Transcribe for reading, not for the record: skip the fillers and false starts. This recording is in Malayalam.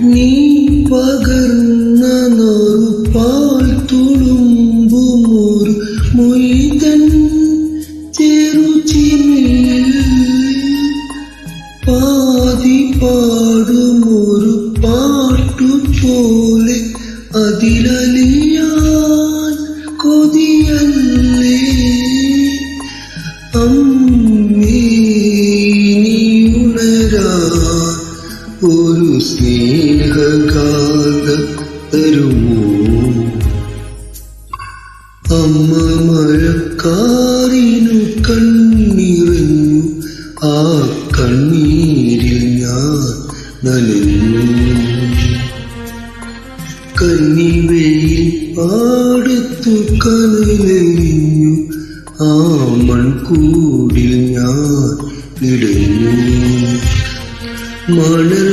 നീ പകർന്ന പാൽ തുളുമ്പുമൊരു മൊയ്തൻ ചെറുചിമിഴിൽ പാതി പാടുമൊരു പാട്ടുപോലെ അതിലലിയാൻ കൊതിയല്ലേ അമ്മേ നീ ഉണരാൻ ഒരു സ്നേഹഗാഥം തരുമോ അമ്മ മഴക്കാറിനു കണ്ണിറഞ്ഞു ആ കണ്ണീരിൽ ഞാൻ നനഞ്ഞു കന്നിവെയിൽ പാടത്തു കനലെറിഞ്ഞു ആ മൺകൂടിൽ ഞാൻ ഇടഞ്ഞു മണൽ